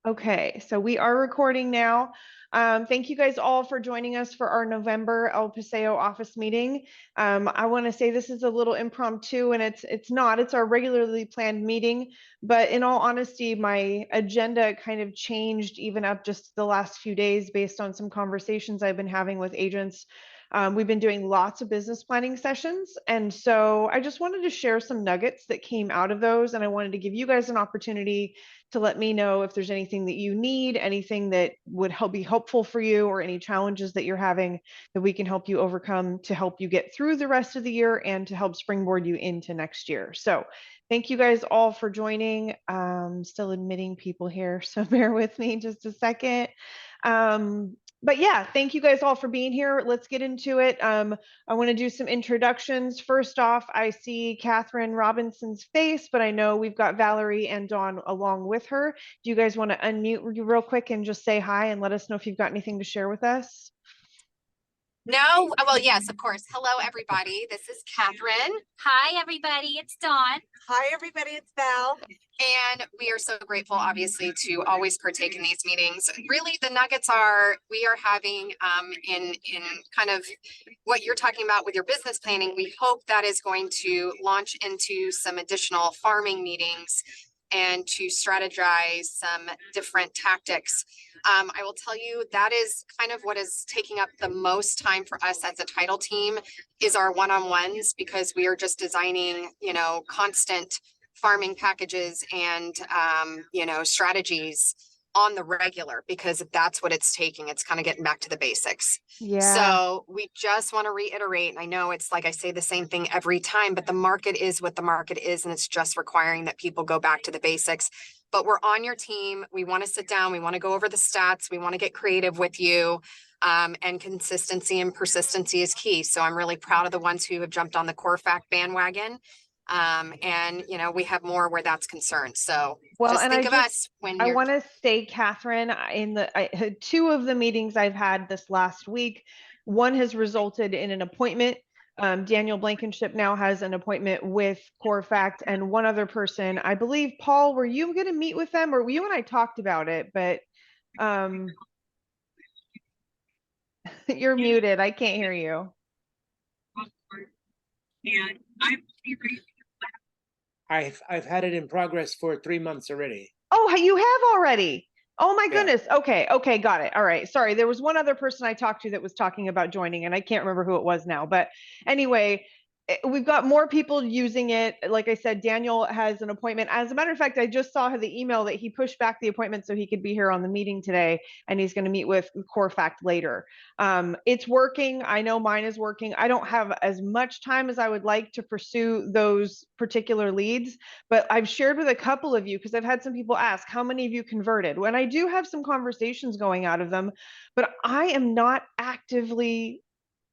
Okay, so we are recording now. Thank you guys all for joining us for our November El Paseo office meeting. I want to say this is a little impromptu, and it's our regularly planned meeting. But in all honesty, my agenda kind of changed even up just the last few days based on some conversations I've been having with agents. We've been doing lots of business planning sessions, and so I just wanted to share some nuggets that came out of those, and I wanted to give you guys an opportunity to let me know if there's anything that you need, anything that would be helpful for you, or any challenges that you're having that we can help you overcome to help you get through the rest of the year and to help springboard you into next year. So thank you guys all for joining. Still admitting people here, so bear with me just a second. But yeah, thank you guys all for being here. Let's get into it. I want to do some introductions. First off, I see Catherine Robinson's face, but I know we've got Valerie and Dawn along with her. Do you guys want to unmute real quick and just say hi and let us know if you've got anything to share with us? No, well, yes, of course. Hello, everybody. This is Catherine. Hi, everybody. It's Dawn. Hi, everybody. It's Val. And we are so grateful, obviously, to always partake in these meetings. Really, the nuggets are we are having in kind of what you're talking about with your business planning. We hope that is going to launch into some additional farming meetings and to strategize some different tactics. I will tell you that is kind of what is taking up the most time for us as a title team is our one-on-ones, because we are just designing, constant farming packages and, strategies on the regular, because that's what it's taking. It's kind of getting back to the basics. Yeah. So we just want to reiterate, and I know it's like I say the same thing every time, but the market is what the market is, and it's just requiring that people go back to the basics. But we're on your team. We want to sit down. We want to go over the stats. We want to get creative with you. And consistency and persistency is key. So I'm really proud of the ones who have jumped on the core fact bandwagon. And we have more where that's concerned. So just think of us when I want to say, Catherine, two of the meetings I've had this last week, one has resulted in an appointment. Daniel Blankenship now has an appointment with Core Fact, and one other person, I believe, Paul, were you going to meet with them, or you and I talked about it, but you're muted. I can't hear you. And I've had it in progress for 3 months already. Oh, you have already. Oh my goodness. Yeah. Okay, got it. All right. Sorry, there was one other person I talked to that was talking about joining, and I can't remember who it was now. But anyway, we've got more people using it. Like I said, Daniel has an appointment. As a matter of fact, I just saw the email that he pushed back the appointment so he could be here on the meeting today, and he's going to meet with Core Fact later. It's working. I know mine is working. I don't have as much time as I would like to pursue those particular leads, but I've shared with a couple of you, because I've had some people ask, how many of you converted? When I do have some conversations going out of them, but I am not actively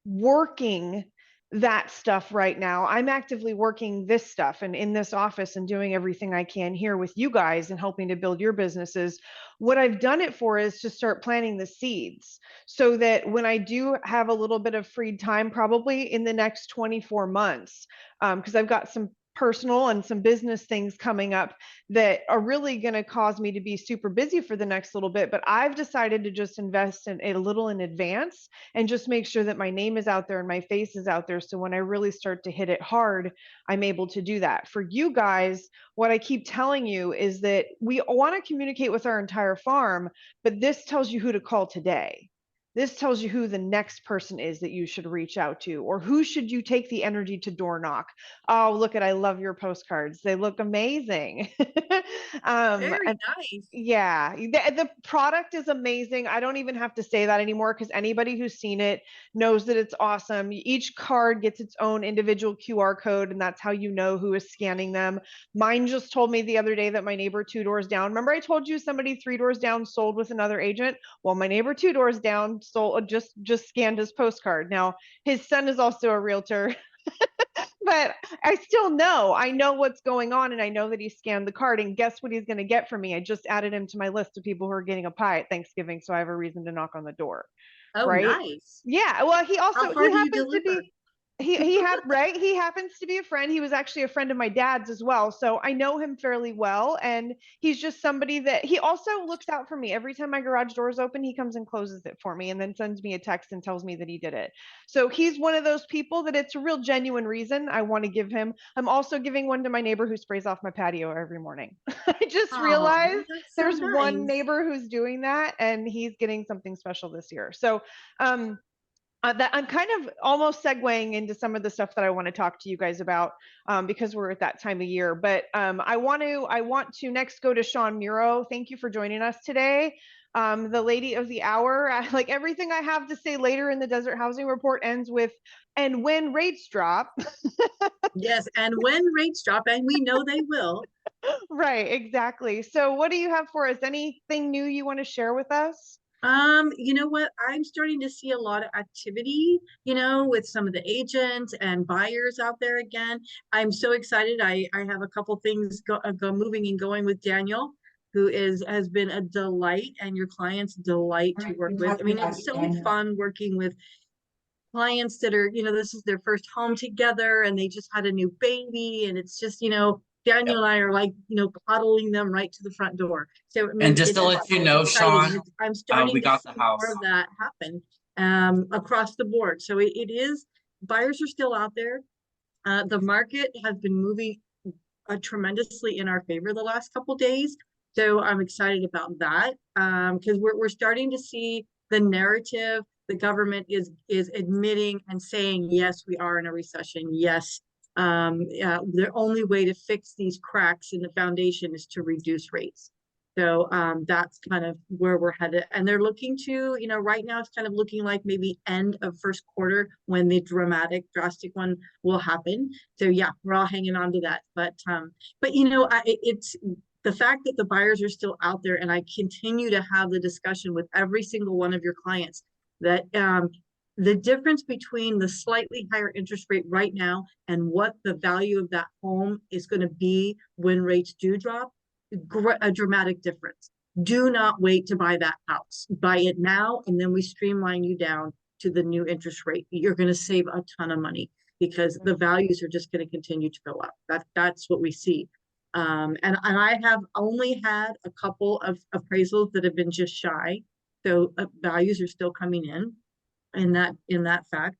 working that stuff right now. I'm actively working this stuff and in this office and doing everything I can here with you guys and helping to build your businesses. What I've done it for is to start planting the seeds so that when I do have a little bit of free time, probably in the next 24 months, because I've got some personal and some business things coming up that are really going to cause me to be super busy for the next little bit. But I've decided to just invest in a little in advance and just make sure that my name is out there and my face is out there. So when I really start to hit it hard, I'm able to do that. For you guys, what I keep telling you is that we want to communicate with our entire farm, but this tells you who to call today. This tells you who the next person is that you should reach out to, or who should you take the energy to door knock. Oh, look I love your postcards. They look amazing. very nice. Yeah, the product is amazing. I don't even have to say that anymore, because anybody who's seen it knows that it's awesome. Each card gets its own individual QR code, and that's how you know who is scanning them. Mine just told me the other day that my neighbor 2 doors down, remember I told you somebody 3 doors down sold with another agent? Well, my neighbor 2 doors down sold, just scanned his postcard. Now his son is also a realtor. But I know what's going on, and I know that he scanned the card, and guess what he's going to get from me? I just added him to my list of people who are getting a pie at Thanksgiving, so I have a reason to knock on the door. Oh, right? nice. Yeah, well, he How far do you happens to deliver? be, Right. He happens to be a friend. He was actually a friend of my dad's as well. So I know him fairly well. And he's just somebody that he also looks out for me. Every time my garage door is open, he comes and closes it for me and then sends me a text and tells me that he did it. So he's one of those people that it's a real genuine reason I want to give him. I'm also giving one to my neighbor who sprays off my patio every morning. I just Aw, realized that's so there's one nice. neighbor who's doing that and he's getting something special this year. So, that I'm kind of almost segueing into some of the stuff that I want to talk to you guys about because we're at that time of year. But I want to next go to Sean Muro. Thank you for joining us today. The lady of the hour. Like everything I have to say later in the Desert Housing Report ends with, and when rates drop. Yes, and when rates drop, and we know they will. Right, exactly. So what do you have for us? Anything new you want to share with us? You know what? I'm starting to see a lot of activity, you know, with some of the agents and buyers out there again. I'm so excited. I have a couple things go moving and going with Daniel, who has been a delight and your clients delight to work with. I mean, it's so fun working with clients that are, you know, this is their first home together and they just had a new baby and it's just, you know, Daniel and I are like, you know, coddling them right to the front door. So I mean, And just to let you know, Sean, I'm starting we to got see the house. more of that happen across the board. So it is, buyers are still out there. The market has been moving tremendously in our favor the last couple days. So I'm excited about that because we're starting to see the narrative. The government is admitting and saying, yes, we are in a recession. Yes, the only way to fix these cracks in the foundation is to reduce rates. So that's kind of where we're headed. And they're looking to, you know, right now it's kind of looking like maybe end of first quarter when the drastic one will happen. So yeah, we're all hanging on to that. But you know, it's the fact that the buyers are still out there, and I continue to have the discussion with every single one of your clients that the difference between the slightly higher interest rate right now and what the value of that home is going to be when rates do drop, a dramatic difference. Do not wait to buy that house. Buy it now, and then we streamline you down to the new interest rate. You're going to save a ton of money because the values are just going to continue to go up. That's what we see. And I have only had a couple of appraisals that have been just shy. So values are still coming in that fact.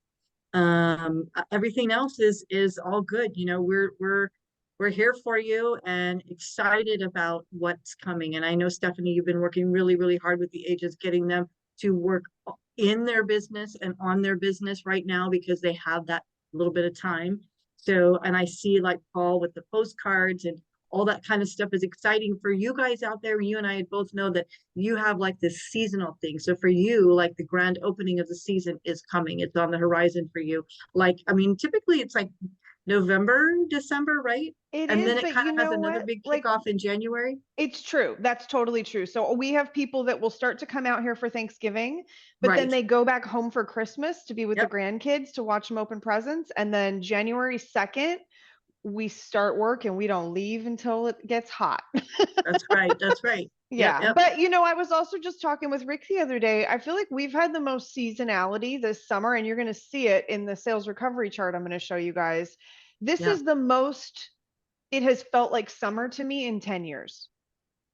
Everything else is all good. You know, we're here for you and excited about what's coming. And I know, Stephanie, you've been working really, really hard with the agents, getting them to work in their business and on their business right now because they have that little bit of time. So, and I see like Paul with the postcards and all that kind of stuff is exciting for you guys out there. You and I both know that you have like this seasonal thing. So for you, like the grand opening of the season is coming. It's on the horizon for you. Like, I mean, typically it's like November, December, right? It And is, then it but kind you of has know another what? big Like, kickoff in January. it's true. That's totally true. So we have people that will start to come out here for Thanksgiving, but then Right. they go back home for Christmas to be with the Yep. grandkids to watch them open presents. And then January 2nd, we start work and we don't leave until it gets hot. That's right. That's right. Yeah. Yep. But you know, I was also just talking with Rick the other day. I feel like we've had the most seasonality this summer, and you're going to see it in the sales recovery chart I'm going to show you guys. This Yeah. is the most it has felt like summer to me in 10 years.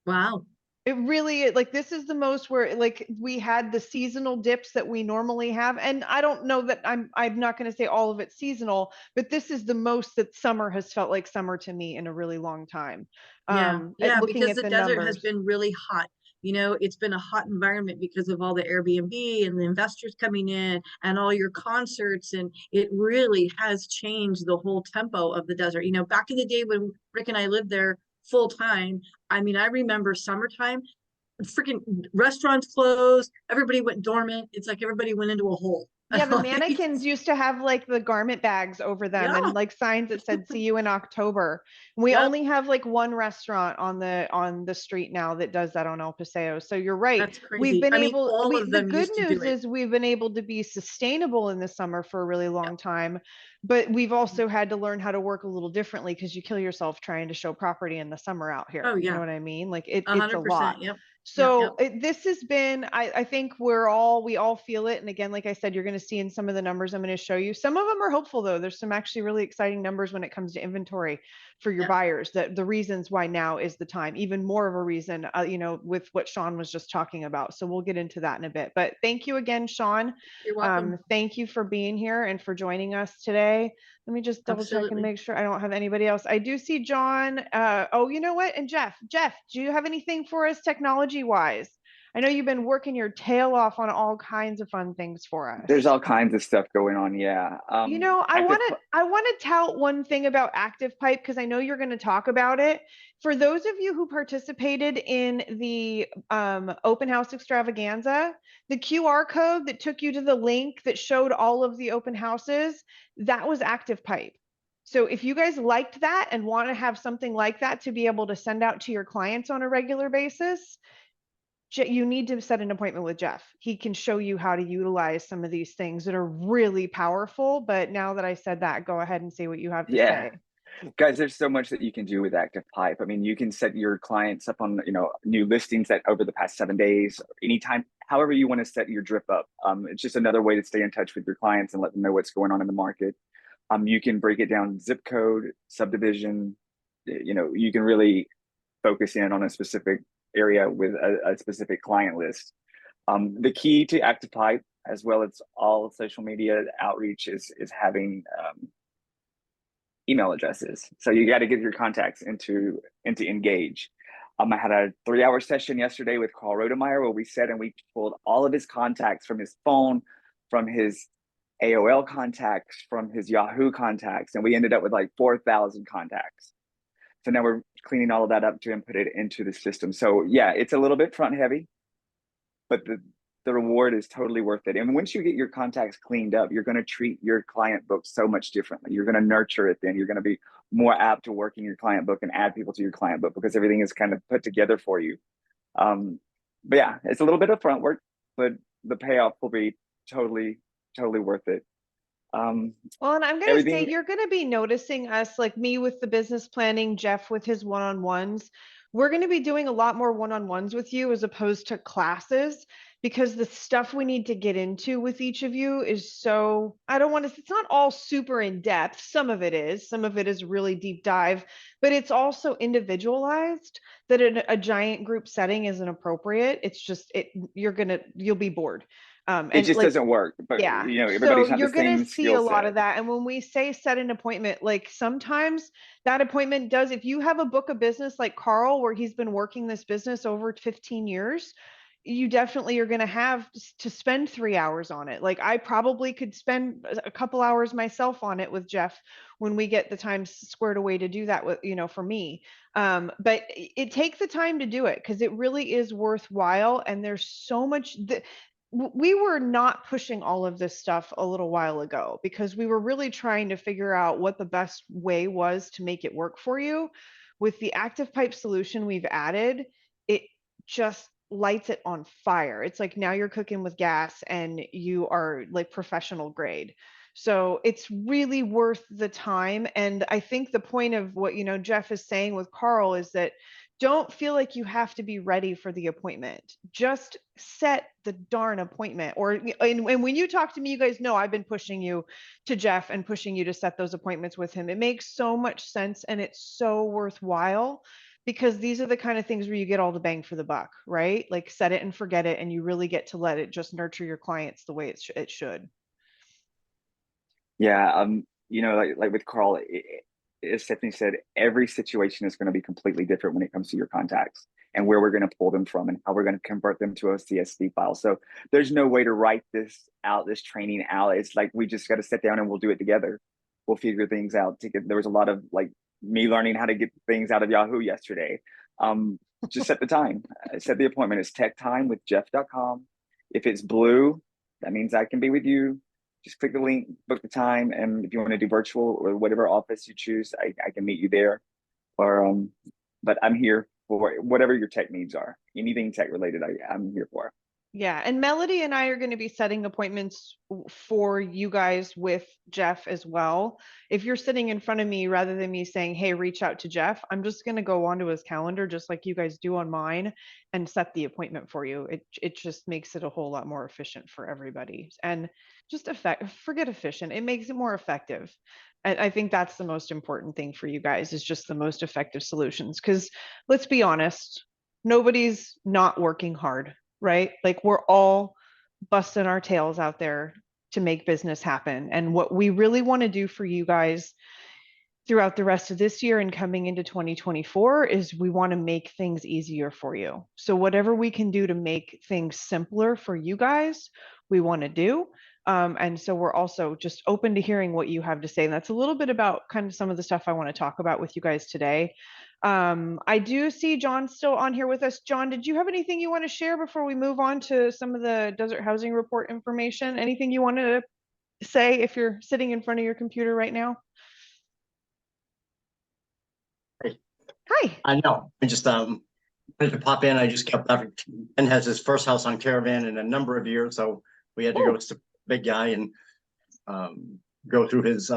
Wow. It really, like, this is the most where like we had the seasonal dips that we normally have. And I don't know that I'm not going to say all of it seasonal, but this is the most that summer has felt like summer to me in a really long time. Yeah, Looking because at the the desert has numbers. been really hot. You know, it's been a hot environment because of all the Airbnb and the investors coming in and all your concerts. And it really has changed the whole tempo of the desert. You know, back in the day when Rick and I lived there full time, I mean, I remember summertime, freaking restaurants closed, everybody went dormant. It's like everybody went into a hole. Yeah, the Like, mannequins used to have like the garment bags over them yeah, and like signs that said "See you in October." We yep, only have like one restaurant on the street now that does that on El Paseo. So you're right. that's We've crazy. been I mean, able all we of the them good used to do news it. is we've been able to be sustainable in the summer for a really Yeah. long time, but we've also had to learn how to work a little differently because you kill yourself trying to show property in the summer out here. Oh You know yeah, what I mean? Like it's a 100%. lot. Yep. Yep. So this has been, I think we all feel it. And again, like I said, you're going to see in some of the numbers I'm going to show you. Some of them are hopeful though. There's some actually really exciting numbers when it comes to inventory for your buyers, that the reasons why now is the time, even more of a reason, with what Sean was just talking about. So we'll get into that in a bit, but thank you again, Sean. You're welcome. Thank you for being here and for joining us today. Let me just double check and Absolutely. make sure I don't have anybody else. I do see John. Oh, you know what? And Jeff, do you have anything for us technology wise? I know you've been working your tail off on all kinds of fun things for us. There's all kinds of stuff going on. Yeah. I Active want to tout one thing about Active Pipe because I know you're going to talk about it. For those of you who participated in the open house extravaganza, the QR code that took you to the link that showed all of the open houses, that was Active Pipe. So if you guys liked that and want to have something like that to be able to send out to your clients on a regular basis, you need to set an appointment with Jeff. He can show you how to utilize some of these things that are really powerful. But now that I said that, go ahead and say what you have to say. Guys, there's so much that you can do with Active Pipe. I mean, you can set your clients up on, new listings that over the past 7 days, anytime, however you want to set your drip up. It's just another way to stay in touch with your clients and let them know what's going on in the market. You can break it down zip code, subdivision. You can really focus in on a specific area with a specific client list. The key to Active Pipe, as well as all social media outreach, is having email addresses. So you got to get your contacts into Engage. I had a 3-hour session yesterday with Carl Rodemeyer where we sat and we pulled all of his contacts from his phone, from his AOL contacts, from his Yahoo contacts, and we ended up with like 4,000 contacts. So now we're cleaning all of that up to input it into the system. So yeah, it's a little bit front heavy, but the reward is totally worth it. And once you get your contacts cleaned up, you're going to treat your client book so much differently. You're going to nurture it then. You're going to be more apt to working your client book and add people to your client book because everything is kind of put together for you. But yeah, it's a little bit of front work, but the payoff will be totally worth it. Well, and I'm going to say you're going to be noticing us, like me with the business planning, Jeff with his one-on-ones. We're going to be doing a lot more one-on-ones with you as opposed to classes, because the stuff we need to get into with each of you is so, it's not all super in depth. Some of it is really deep dive, but it's also individualized that a giant group setting isn't appropriate. It's just, you'll be bored. It just doesn't work, but everybody's not the same skill set. So you're going to see a lot of that. And when we say set an appointment, like sometimes that appointment does, if you have a book of business like Carl, where he's been working this business over 15 years, you definitely are going to have to spend 3 hours on it. Like I probably could spend a couple hours myself on it with Jeff when we get the time squared away to do that with, for me. But it takes the time to do it because it really is worthwhile. And there's so much we were not pushing all of this stuff a little while ago because we were really trying to figure out what the best way was to make it work for you. With the Active Pipe solution we've added, it just lights it on fire. It's like now you're cooking with gas and you are like professional grade. So it's really worth the time. And I think the point of what, Jeff is saying with Carl is that don't feel like you have to be ready for the appointment. Just set the darn appointment. And when you talk to me, you guys know I've been pushing you to Jeff and pushing you to set those appointments with him. It makes so much sense and it's so worthwhile because these are the kind of things where you get all the bang for the buck, right? Like set it and forget it, and you really get to let it just nurture your clients the way it should. Yeah, like with Carl, as Stephanie said, every situation is going to be completely different when it comes to your contacts and where we're going to pull them from and how we're going to convert them to a CSV file. So there's no way to write this training out. It's like we just got to sit down and we'll do it together. We'll figure things out. There was a lot of like me learning how to get things out of Yahoo yesterday. Just set the time, set the appointment. It's techtime.jeff.com. If it's blue, that means I can be with you. Just click the link, book the time, and if you want to do virtual or whatever office you choose, I can meet you there. But I'm here for whatever your tech needs are. Anything tech related, I'm here for. Yeah, and Melody and I are going to be setting appointments for you guys with Jeff as well. If you're sitting in front of me, rather than me saying, hey, reach out to Jeff, I'm just going to go onto his calendar, just like you guys do on mine, and set the appointment for you. It just makes it a whole lot more efficient for everybody. And just forget efficient. It makes it more effective. And I think that's the most important thing for you guys, is just the most effective solutions. Because let's be honest, nobody's not working hard, right? Like, we're all busting our tails out there to make business happen. And what we really want to do for you guys throughout the rest of this year and coming into 2024 is we want to make things easier for you. So whatever we can do to make things simpler for you guys, we want to do. And so we're also just open to hearing what you have to say. And that's a little bit about kind of some of the stuff I want to talk about with you guys today. I do see John still on here with us. John, did you have anything you want to share before we move on to some of the Desert Housing Report information? Anything you wanted to say if you're sitting in front of your computer right now? Hi. I know. I just wanted to pop in. I just kept and has his first house on Caravan in a number of years, so we had to go to the big guy and go through his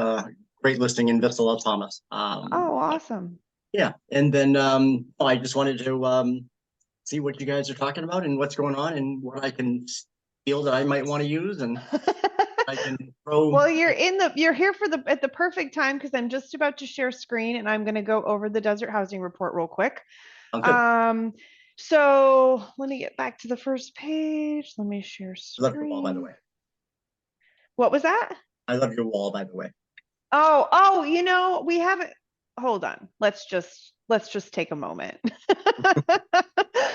great listing in Vista Los Thomas. Oh, awesome. Yeah, and then I just wanted to see what you guys are talking about and what's going on and what I can feel that I might want to use, and I can throw. Well, you're here at the perfect time, because I'm just about to share screen and I'm going to go over the Desert Housing Report real quick. Okay. So let me get back to the first page. Let me share I love your wall, by the screen. way. What was that? I love your wall, by the way. Oh, we haven't. Hold on. Let's just take a moment.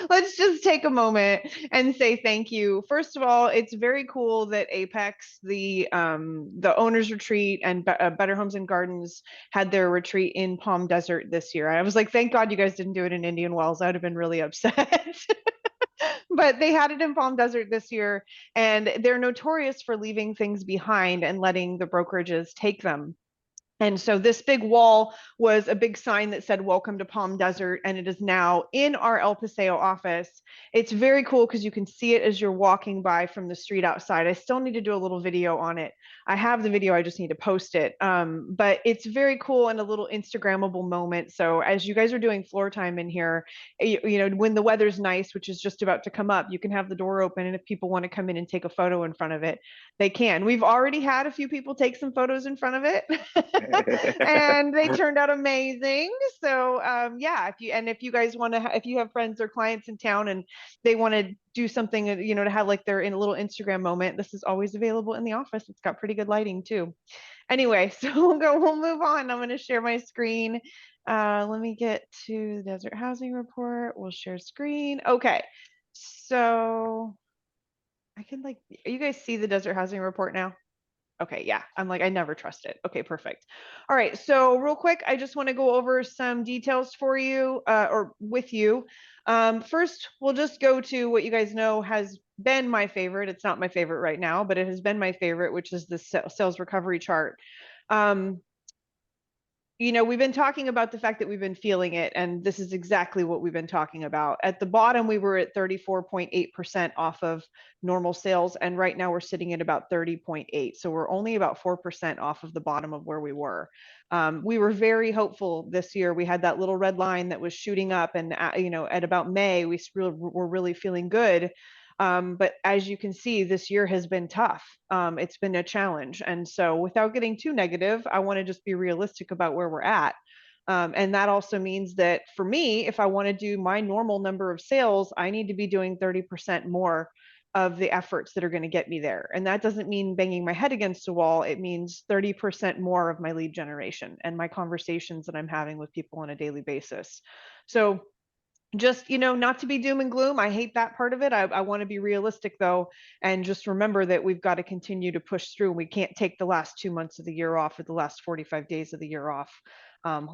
Let's just take a moment and say thank you. First of all, it's very cool that Apex, the owners retreat, and Better Homes and Gardens had their retreat in Palm Desert this year. I was like, thank God you guys didn't do it in Indian Wells. I'd have been really upset. But they had it in Palm Desert this year, and they're notorious for leaving things behind and letting the brokerages take them. And so this big wall was a big sign that said, welcome to Palm Desert. And it is now in our El Paseo office. It's very cool because you can see it as you're walking by from the street outside. I still need to do a little video on it. I have the video, I just need to post it. But it's very cool and a little Instagrammable moment. So as you guys are doing floor time in here, you know, when the weather's nice, which is just about to come up, you can have the door open. And if people want to come in and take a photo in front of it, they can. We've already had a few people take some photos in front of it. And they turned out amazing. So yeah, if you guys want to, if you have friends or clients in town and they want to do something, you know, to have like their in a little Instagram moment, this is always available in the office. It's got pretty good lighting too. Anyway, so we'll move on. I'm going to share my screen. Let me get to the Desert Housing Report. We'll share screen. Okay, so I can you guys see the Desert Housing Report now? Okay, yeah, I'm like, I never trust it. Okay, perfect. All right, so real quick, I just want to go over some details for you or with you. First, we'll just go to what you guys know has been my favorite. It's not my favorite right now, but it has been my favorite, which is the sales recovery chart. You know, we've been talking about the fact that we've been feeling it, and this is exactly what we've been talking about. At the bottom, we were at 34.8% off of normal sales, and right now we're sitting at about 30.8. So we're only about 4% off of the bottom of where we were. We were very hopeful this year. We had that little red line that was shooting up, and you know, at about May, we were really feeling good. But as you can see, this year has been tough. It's been a challenge. And so without getting too negative, I want to just be realistic about where we're at. And that also means that for me, if I want to do my normal number of sales, I need to be doing 30% more of the efforts that are going to get me there. And that doesn't mean banging my head against a wall. It means 30% more of my lead generation and my conversations that I'm having with people on a daily basis. So just, you know, not to be doom and gloom. I hate that part of it. I want to be realistic though, and just remember that we've got to continue to push through. We can't take the last 2 months of the year off or the last 45 days of the year off,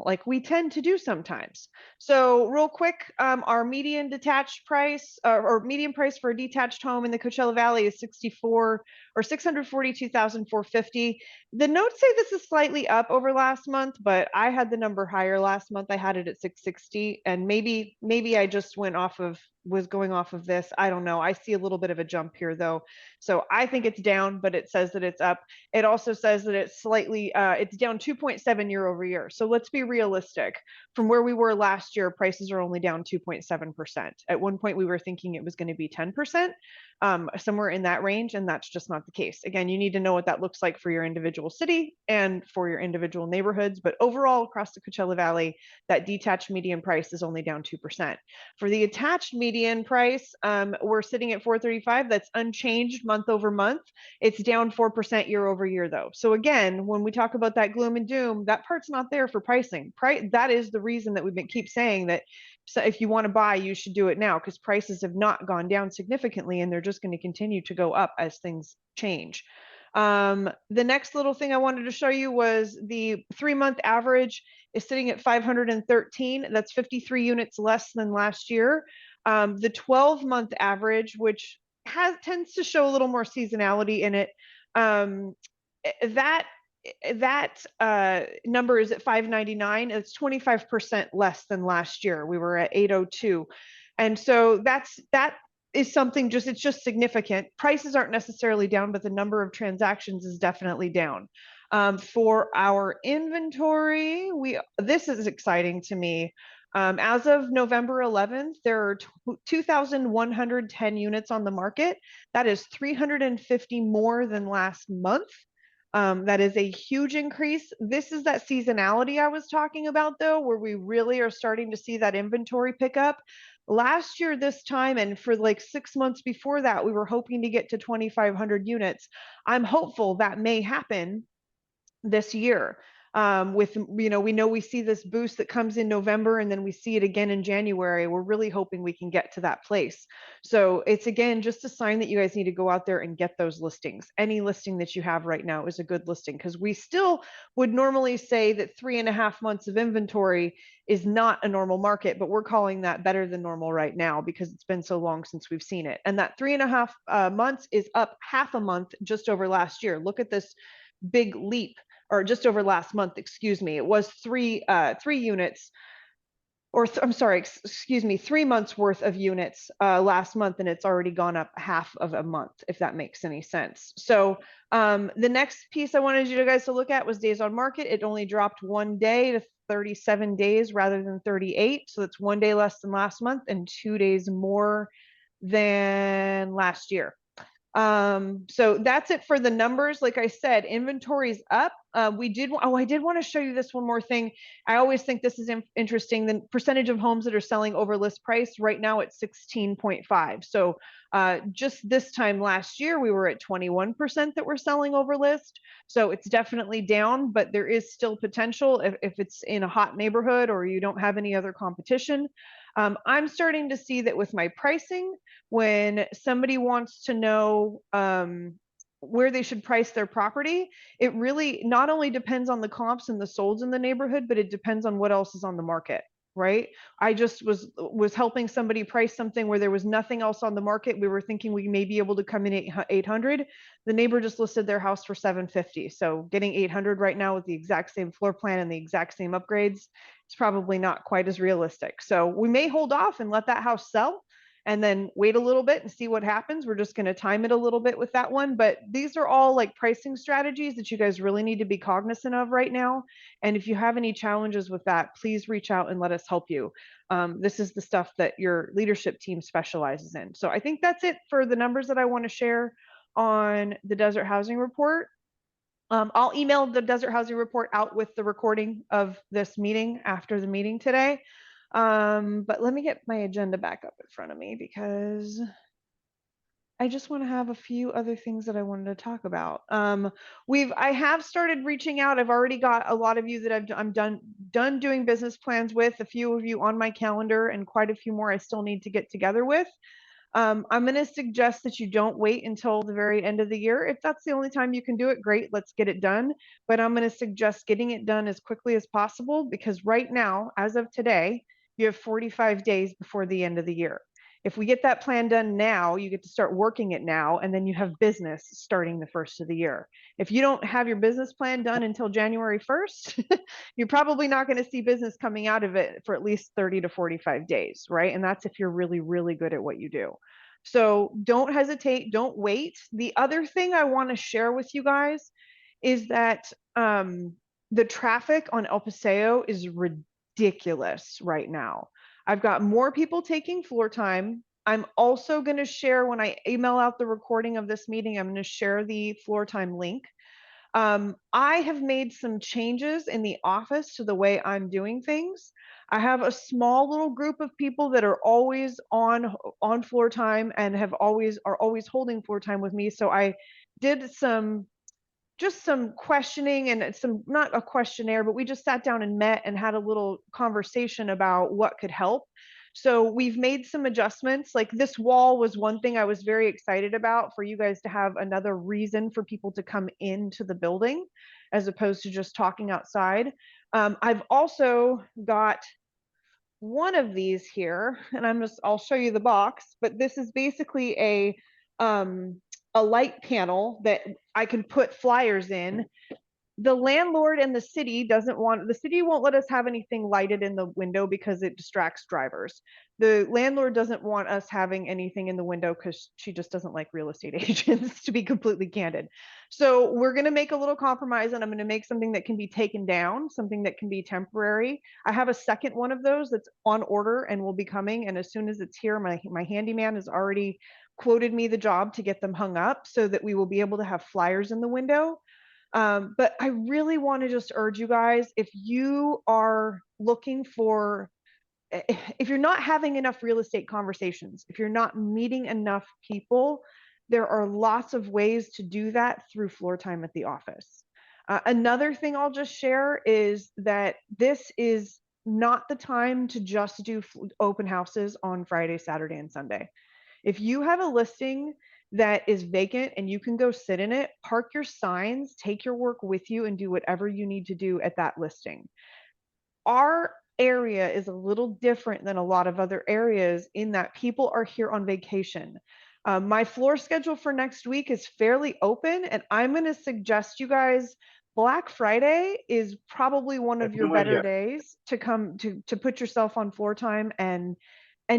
like we tend to do sometimes. So real quick, our median detached price or median price for a detached home in the Coachella Valley is 642,450. The notes say this is slightly up over last month, but I had the number higher last month. I had it at 660, and maybe I just went off of was going off of this. I don't know. I see a little bit of a jump here though. So I think it's down, but it says that it's up. It also says that it's slightly, it's down 2.7 year over year. So let's be realistic. From where we were last year, prices are only down 2.7%. At one point, we were thinking it was going to be 10%, somewhere in that range, and that's just not the case. Again, you need to know what that looks like for your individual city and for your individual neighborhoods, but overall across the Coachella Valley, that detached median price is only down 2%. For the attached median price, we're sitting at 435. That's unchanged month over month. It's down 4% year over year though. So again, when we talk about that gloom and doom, that part's not there for pricing. That is the reason that we've been keep saying that, so if you want to buy, you should do it now, because prices have not gone down significantly and they're just going to continue to go up as things change. The next little thing I wanted to show you was the 3-month average is sitting at 513. That's 53 units less than last year. The 12-month average, which tends to show a little more seasonality in it, that number is at 599. It's 25% less than last year. We were at 802. And so that is something it's just significant. Prices aren't necessarily down, but the number of transactions is definitely down. For our inventory, this is exciting to me. As of November 11th, there are 2,110 units on the market. That is 350 more than last month. That is a huge increase. This is that seasonality I was talking about though, where we really are starting to see that inventory pick up. Last year this time, and for like 6 months before that, we were hoping to get to 2,500 units. I'm hopeful that may happen this year. We know we see this boost that comes in November and then we see it again in January. We're really hoping we can get to that place. So it's again just a sign that you guys need to go out there and get those listings. Any listing that you have right now is a good listing, because we still would normally say that 3.5 months of inventory is not a normal market, but we're calling that better than normal right now because it's been so long since we've seen it. And that 3.5 months is up half a month just over last year. Look at this big leap, or just over last month, excuse me. It was 3 units, or I'm sorry, excuse me, 3 months worth of units last month, and it's already gone up half of a month, if that makes any sense. So the next piece I wanted you guys to look at was days on market. It only dropped 1 day to 37 days rather than 38. So that's 1 day less than last month and 2 days more than last year. So that's it for the numbers. Like I said, inventory's up. I did want to show you this one more thing. I always think this is interesting. The percentage of homes that are selling over list price right now at 16.5. So just this time last year, we were at 21% that were selling over list. So it's definitely down, but there is still potential if it's in a hot neighborhood or you don't have any other competition. I'm starting to see that with my pricing, when somebody wants to know where they should price their property, it really not only depends on the comps and the solds in the neighborhood, but it depends on what else is on the market, right? I just was helping somebody price something where there was nothing else on the market. We were thinking we may be able to come in at 800. The neighbor just listed their house for 750. So getting 800 right now with the exact same floor plan and the exact same upgrades, it's probably not quite as realistic. So we may hold off and let that house sell and then wait a little bit and see what happens. We're just going to time it a little bit with that one. But these are all like pricing strategies that you guys really need to be cognizant of right now. And if you have any challenges with that, please reach out and let us help you. This is the stuff that your leadership team specializes in. So I think that's it for the numbers that I want to share on the Desert Housing Report. I'll email the Desert Housing Report out with the recording of this meeting after the meeting today. But let me get my agenda back up in front of me because I just want to have a few other things that I wanted to talk about. I have started reaching out. I've already got a lot of you that I'm done doing business plans with, a few of you on my calendar, and quite a few more I still need to get together with. I'm going to suggest that you don't wait until the very end of the year. If that's the only time you can do it, great, let's get it done. But I'm going to suggest getting it done as quickly as possible, because right now, as of today, you have 45 days before the end of the year. If we get that plan done now, you get to start working it now, and then you have business starting the first of the year. If you don't have your business plan done until January 1st, you're probably not going to see business coming out of it for at least 30 to 45 days, right? And that's if you're really, really good at what you do. So don't hesitate, don't wait. The other thing I want to share with you guys is that the traffic on El Paseo is ridiculous right now. I've got more people taking floor time. I'm also going to share, when I email out the recording of this meeting, I'm going to share the floor time link. I have made some changes in the office to the way I'm doing things. I have a small little group of people that are always on floor time and are always holding floor time with me. So I did just some questioning and some, not a questionnaire, but we just sat down and met and had a little conversation about what could help. So we've made some adjustments. Like this wall was one thing I was very excited about, for you guys to have another reason for people to come into the building as opposed to just talking outside. I've also got one of these here, and I'll show you the box, but this is basically a light panel that I can put flyers in. The landlord and the city won't let us have anything lighted in the window because it distracts drivers. The landlord doesn't want us having anything in the window because she just doesn't like real estate agents, to be completely candid. So we're going to make a little compromise, and I'm going to make something that can be taken down, something that can be temporary. I have a second one of those that's on order and will be coming. And as soon as it's here, my handyman has already quoted me the job to get them hung up so that we will be able to have flyers in the window. But I really want to just urge you guys, if you are looking for, if you're not having enough real estate conversations, if you're not meeting enough people, there are lots of ways to do that through floor time at the office. Another thing I'll just share is that this is not the time to just do open houses on Friday, Saturday, and Sunday. If you have a listing that is vacant and you can go sit in it, park your signs, take your work with you, and do whatever you need to do at that listing. Our area is a little different than a lot of other areas in that people are here on vacation. My floor schedule for next week is fairly open, and I'm going to suggest you guys, Black Friday is probably one of your better days to come to put yourself on floor time and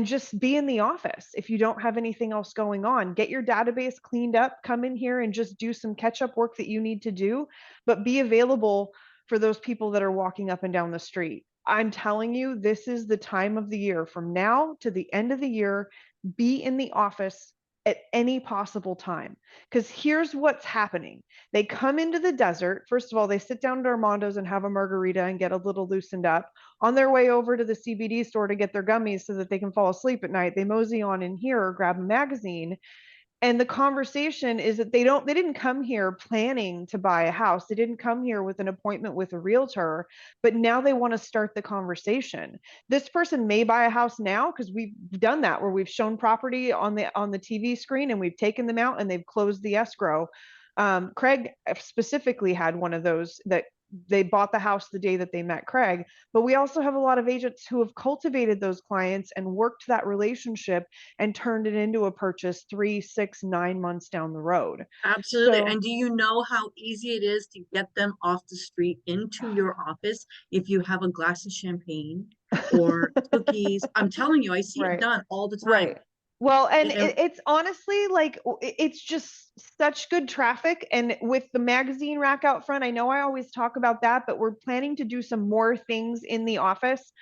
just be in the office. If you don't have anything else going on, get your database cleaned up, come in here and just do some catch up work that you need to do, but be available for those people that are walking up and down the street. I'm telling you, this is the time of the year from now to the end of the year. Be in the office at any possible time. Because here's what's happening. They come into the desert. First of all, they sit down at Armando's and have a margarita and get a little loosened up. On their way over to the CBD store to get their gummies so that they can fall asleep at night, they mosey on in here or grab a magazine. And the conversation is that they didn't come here planning to buy a house. They didn't come here with an appointment with a realtor, but now they want to start the conversation. This person may buy a house now because we've done that, where we've shown property on the TV screen and we've taken them out and they've closed the escrow. Craig specifically had one of those that they bought the house the day that they met Craig. But we also have a lot of agents who have cultivated those clients and worked that relationship and turned it into a purchase 3, 6, 9 months down the road. Absolutely. So, and do you know how easy it is to get them off the street into your office if you have a glass of champagne or cookies? I'm telling you, I see it right, done all the time. right. Well, and And- it's honestly like, it's just such good traffic. And with the magazine rack out front, I know I always talk about that, but we're planning to do some more things in the office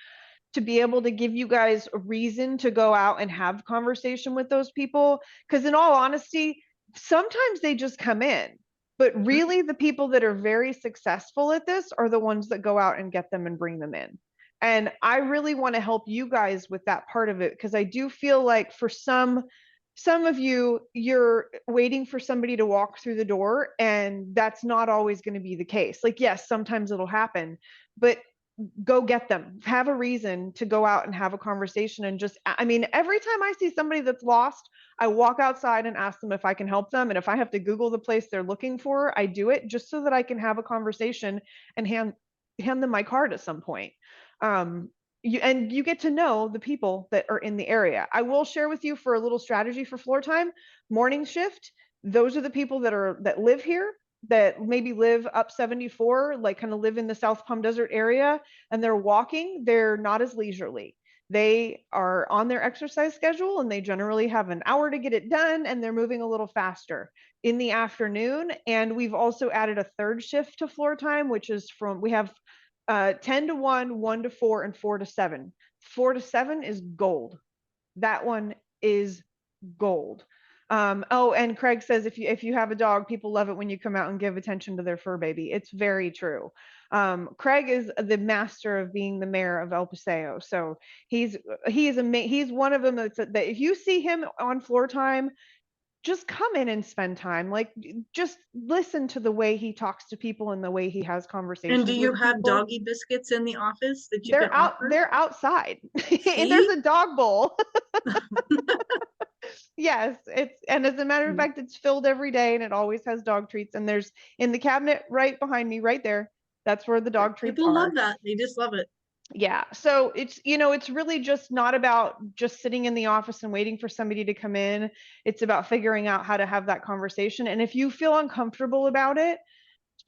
to be able to give you guys a reason to go out and have conversation with those people. Because in all honesty, sometimes they just come in, but really the people that are very successful at this are the ones that go out and get them and bring them in. And I really want to help you guys with that part of it, because I do feel like for some of you, you're waiting for somebody to walk through the door, and that's not always going to be the case. Like, yes, sometimes it'll happen, but go get them. Have a reason to go out and have a conversation. And just, I mean, every time I see somebody that's lost, I walk outside and ask them if I can help them. And if I have to Google the place they're looking for, I do it just so that I can have a conversation and hand them my card at some point. you get to know the people that are in the area. I will share with you for a little strategy for floor time, morning shift. Those are the people that live here, that maybe live up 74, like kind of live in the South Palm Desert area, and they're walking. They're not as leisurely. They are on their exercise schedule and they generally have an hour to get it done, and they're moving a little faster in the afternoon. And we've also added a third shift to floor time, which is we have 10 to 1, 1 to 4, and 4 to 7. 4 to 7 is gold. That one is gold. Oh, and Craig says if you have a dog, people love it when you come out and give attention to their fur baby. It's very true. Craig is the master of being the mayor of El Paseo. So he's one of them that if you see him on floor time, just come in and spend time. Like, just listen to the way he talks to people and the way he has conversations. And do you with have people. doggy biscuits in the office that you can offer? They're outside. And See? there's a dog bowl. Yes, and as a matter of Mm. fact, it's filled every day and it always has dog treats. And there's in the cabinet right behind me, right there. That's where the dog treats People are. love that. They just love it. Yeah. So it's really just not about just sitting in the office and waiting for somebody to come in. It's about figuring out how to have that conversation. And if you feel uncomfortable about it,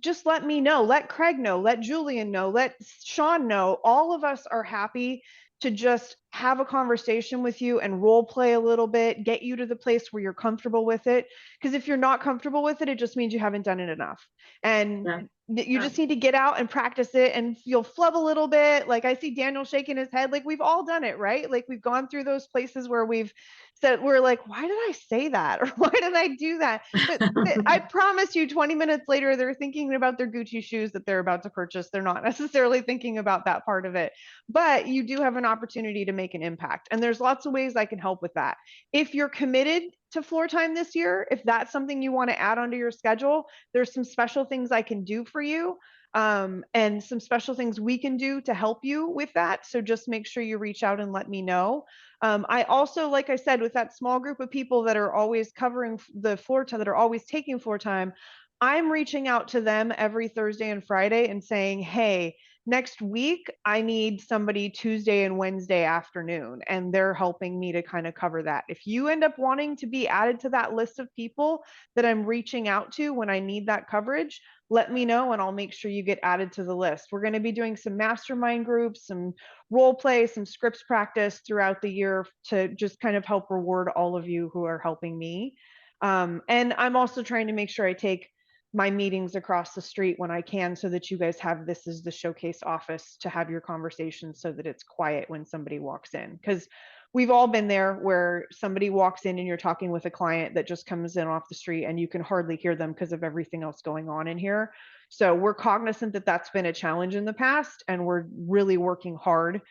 just let me know, let Craig know, let Julian know, let Sean know. All of us are happy to just have a conversation with you and role play a little bit, get you to the place where you're comfortable with it. Because if you're not comfortable with it, it just means you haven't done it enough. And Yeah. you just need to get out and practice it, and you'll flub a little bit. Like I see Daniel shaking his head. Like we've all done it, right? Like we've gone through those places where we're like, why did I say that? Or why did I do that? But I promise you 20 minutes later, they're thinking about their Gucci shoes that they're about to purchase. They're not necessarily thinking about that part of it, but you do have an opportunity to make an impact. And there's lots of ways I can help with that. If you're committed to floor time this year, if that's something you want to add onto your schedule, there's some special things I can do for you. And some special things we can do to help you with that. So just make sure you reach out and let me know. I also, like I said, with that small group of people that are always covering the floor time, that are always taking floor time, I'm reaching out to them every Thursday and Friday and saying, hey, next week, I need somebody Tuesday and Wednesday afternoon, and they're helping me to kind of cover that. If you end up wanting to be added to that list of people that I'm reaching out to when I need that coverage, let me know and I'll make sure you get added to the list. We're going to be doing some mastermind groups, some role play, some scripts practice throughout the year to just kind of help reward all of you who are helping me. And I'm also trying to make sure I take my meetings across the street when I can, so that you guys have this as the showcase office to have your conversations, so that it's quiet when somebody walks in. Because we've all been there where somebody walks in and you're talking with a client that just comes in off the street and you can hardly hear them because of everything else going on in here. So we're cognizant that that's been a challenge in the past, and we're really working hard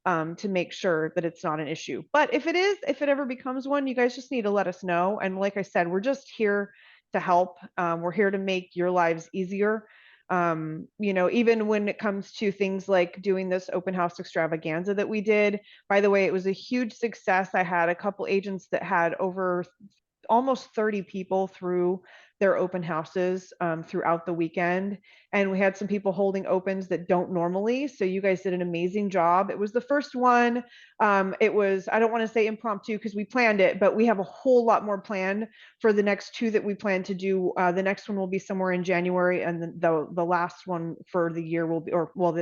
to make sure that it's not an issue. But if it ever becomes one, you guys just need to let us know. And like I said, we're just here to help. We're here to make your lives easier. Even when it comes to things like doing this open house extravaganza that we did. By the way, it was a huge success. I had a couple agents that had over almost 30 people through their open houses throughout the weekend. And we had some people holding opens that don't normally. So you guys did an amazing job. It was the first one. It was, I don't want to say impromptu because we planned it, but we have a whole lot more planned for the next two that we plan to do. The next one will be somewhere in January, and the last one for the year will be,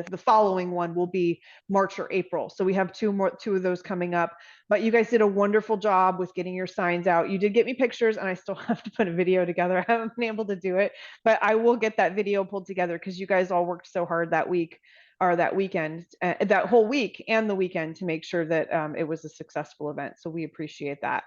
the following one will be March or April. So we have two of those coming up. But you guys did a wonderful job with getting your signs out. You did get me pictures, and I still have to put a video together. I haven't been able to do it, but I will get that video pulled together because you guys all worked so hard that week or that weekend, that whole week and the weekend, to make sure that it was a successful event. So we appreciate that.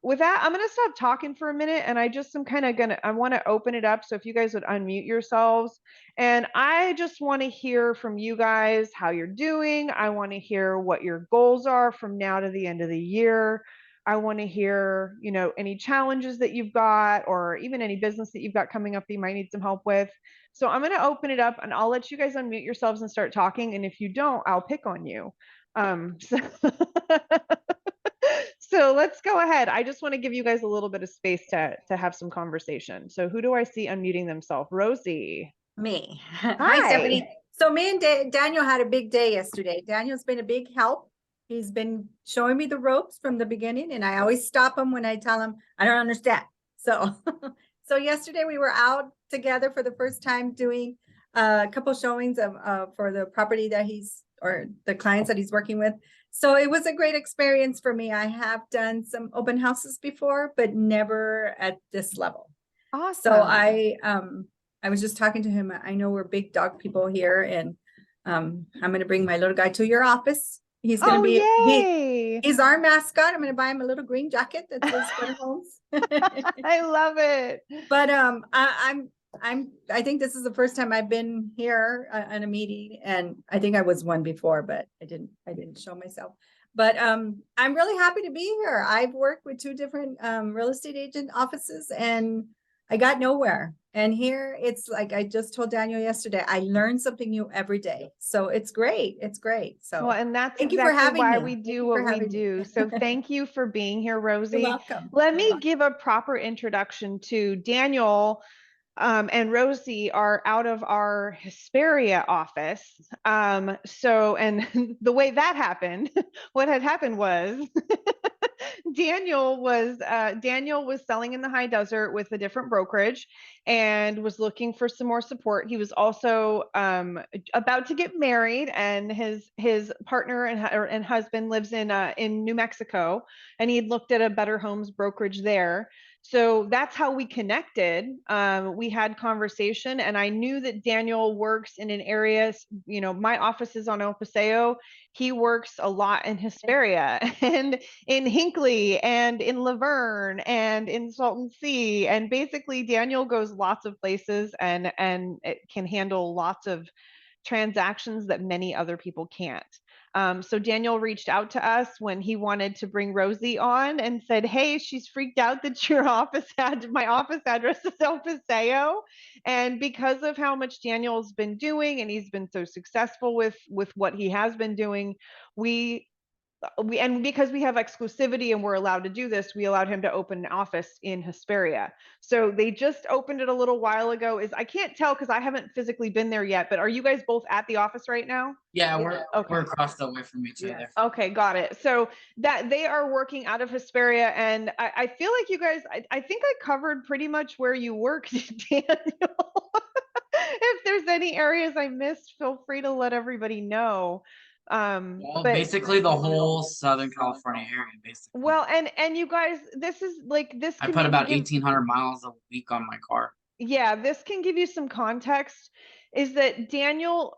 With that, I'm going to stop talking for a minute, and I just am kind of I want to open it up. So if you guys would unmute yourselves, and I just want to hear from you guys how you're doing. I want to hear what your goals are from now to the end of the year. I want to hear, any challenges that you've got, or even any business that you've got coming up that you might need some help with. So I'm going to open it up, and I'll let you guys unmute yourselves and start talking. And if you don't, I'll pick on you. So let's go ahead. I just want to give you guys a little bit of space to have some conversation. So who do I see unmuting themselves? Rosie. Me. Hi. Hi, Stephanie. So me and Daniel had a big day yesterday. Daniel's been a big help. He's been showing me the ropes from the beginning, and I always stop him when I tell him I don't understand. So, so yesterday we were out together for the first time doing a couple showings of for the property that or the clients that he's working with. So it was a great experience for me. I have done some open houses before, but never at this level. Awesome. So I was just talking to him. I know we're big dog people here, and I'm going to bring my little guy to your office. He's going to yay. He's our mascot. I'm going to buy him a little green jacket that says Better Homes. I love it. But I think this is the first time I've been here at a meeting, and I think I was one before, but I didn't show myself. But I'm really happy to be here. I've worked with 2 different real estate agent offices, and I got nowhere. And here it's like I just told Daniel yesterday, I learn something new every day. So it's great. It's great. So Well, and that's thank you for exactly having why me. we Thank do you what for we having me. do. So thank you for being here, Rosie. You're welcome. Let me give a proper introduction to Daniel. And Rosie are out of our Hesperia office. So, and the way that happened, what had happened was Daniel was selling in the high desert with a different brokerage and was looking for some more support. He was also about to get married, and his partner and husband lives in New Mexico, and he'd looked at a Better Homes brokerage there. So that's how we connected. We had conversation, and I knew that Daniel works in an area, my office is on El Paseo. He works a lot in Hesperia and in Hinckley and in Laverne and in Salton Sea. And basically Daniel goes lots of places and it can handle lots of transactions that many other people can't. So Daniel reached out to us when he wanted to bring Rosie on and said, hey, she's freaked out that my office address is El Paseo. And because of how much Daniel's been doing, and he's been so successful with what he has been doing, and because we have exclusivity and we're allowed to do this, we allowed him to open an office in Hesperia. So they just opened it a little while ago. I can't tell because I haven't physically been there yet, but are you guys both at the office right now? Yeah, we're across the way from each other. Okay, got it. So that they are working out of Hesperia, and I feel like you guys, I think I covered pretty much where you work, Daniel. If there's any areas I missed, feel free to let everybody know. Well, But basically the whole Southern California area, basically. well, and you guys, this is like this. I can put maybe about give- 1,800 miles a week on my car. Yeah, this can give you some context. Is that Daniel?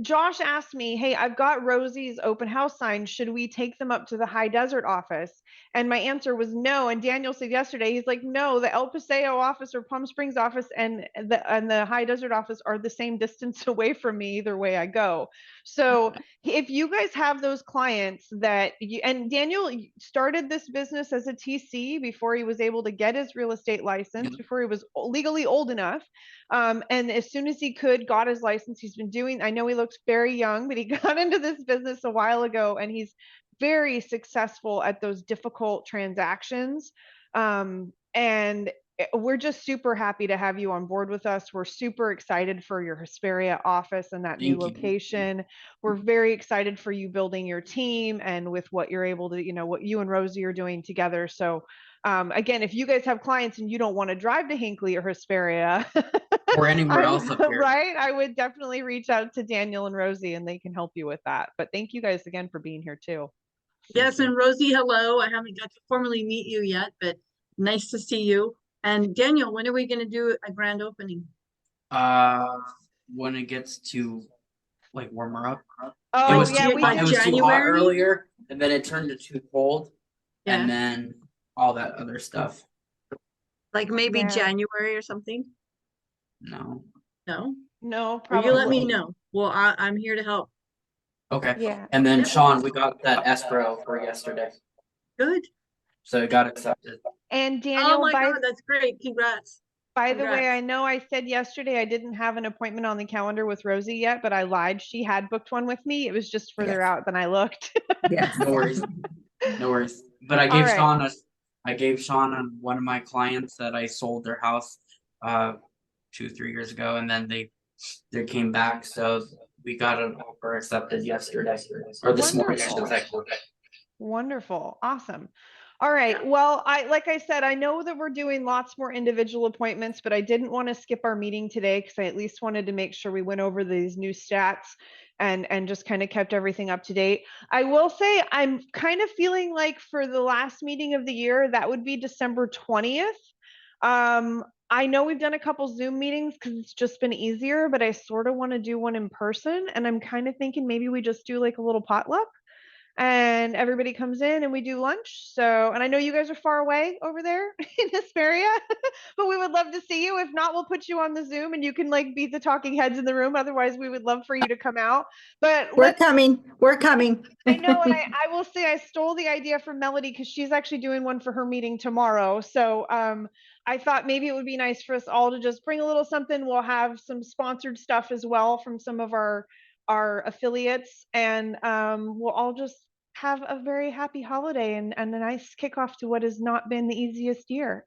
Josh asked me, hey, I've got Rosie's open house signs. Should we take them up to the High Desert office? And my answer was no. And Daniel said yesterday, he's like, no, the El Paseo office or Palm Springs office and the High Desert office are the same distance away from me either way I go. So if you guys have those clients and Daniel started this business as a TC before he was able to get his real estate license, before he was legally old enough. And as soon as he got his license, he's been doing, I know he looks very young, but he got into this business a while ago, and he's very successful at those difficult transactions. And we're just super happy to have you on board with us. We're super excited for your Hesperia office and that new location. We're very excited for you building your team and with what you're able to, what you and Rosie are doing together. So again, if you guys have clients and you don't want to drive to Hinckley or Hesperia or anywhere else up here, right? I would definitely reach out to Daniel and Rosie and they can help you with that. But thank you guys again for being here too. Yes, and Rosie, hello. I haven't got to formally meet you yet, but nice to see you. And Daniel, when are we going to do a grand opening? When it gets to like warmer up. Oh, it was yeah, it was too hot earlier, and then it turned to too cold, and then all that other stuff. Like maybe January or something? No. No? No, probably. Or you let me know. Well, I'm here to help. Okay. Yeah. And then Sean, we got that escrow for yesterday. Good. So it got accepted. And Daniel, oh my God, that's great. Congrats. By the way, I know I said yesterday I didn't have an appointment on the calendar with Rosie yet, but I lied. She had booked one with me. It was just further out than I looked. Yes. No worries. No worries. But I gave Sean one of my clients that I sold their house 2-3 years ago, and then they they came back, so we got an offer accepted yesterday, or this morning, I should say. Wonderful. Awesome. All right. Well, like I said, I know that we're doing lots more individual appointments, but I didn't want to skip our meeting today because I at least wanted to make sure we went over these new stats and just kind of kept everything up to date. I will say I'm kind of feeling like for the last meeting of the year, that would be December 20th. I know we've done a couple Zoom meetings because it's just been easier, but I sort of want to do one in person. And I'm kind of thinking maybe we just do like a little potluck and everybody comes in and we do lunch. So, and I know you guys are far away over there in Hesperia, but we would love to see you. If not, we'll put you on the Zoom and you can like be the talking heads in the room. Otherwise, we would love for you to come out. But We're coming. We're coming. I know, and I will say I stole the idea from Melody because she's actually doing one for her meeting tomorrow. So I thought maybe it would be nice for us all to just bring a little something. We'll have some sponsored stuff as well from some of our affiliates, and we'll all just have a very happy holiday and a nice kickoff to what has not been the easiest year.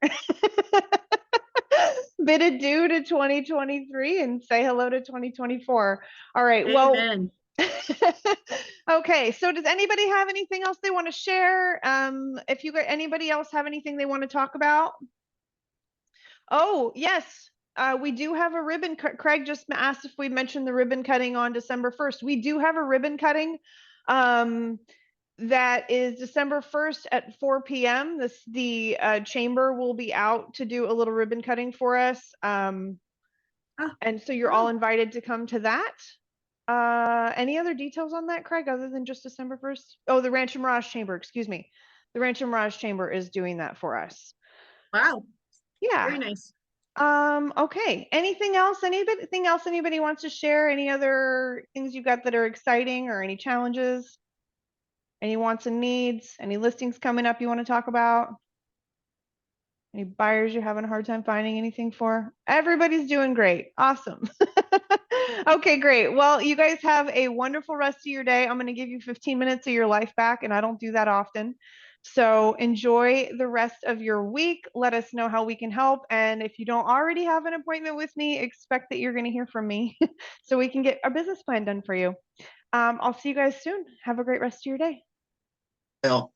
Bid adieu to 2023 and say hello to 2024. All right. Amen. Well, okay. So does anybody have anything else they want to share? If you got anybody else have anything they want to talk about? Oh, yes. We do have a ribbon cut. Craig just asked if we mentioned the ribbon cutting on December 1st. We do have a ribbon cutting that is December 1st at 4 p.m. The chamber will be out to do a little ribbon cutting for us. And so you're all invited to come to that. Any other details on that, Craig, other than just December 1st? Oh, the Rancho Mirage Chamber, excuse me. The Rancho Mirage Chamber is doing that for us. Wow. Yeah. Very nice. Okay. Anything else? Anything else anybody wants to share? Any other things you got that are exciting or any challenges? Any wants and needs? Any listings coming up you want to talk about? Any buyers you're having a hard time finding anything for? Everybody's doing great. Awesome. Okay, great. Well, you guys have a wonderful rest of your day. I'm going to give you 15 minutes of your life back, and I don't do that often. So enjoy the rest of your week. Let us know how we can help. And if you don't already have an appointment with me, expect that you're going to hear from me so we can get our business plan done for you. I'll see you guys soon. Have a great rest of your day. Well.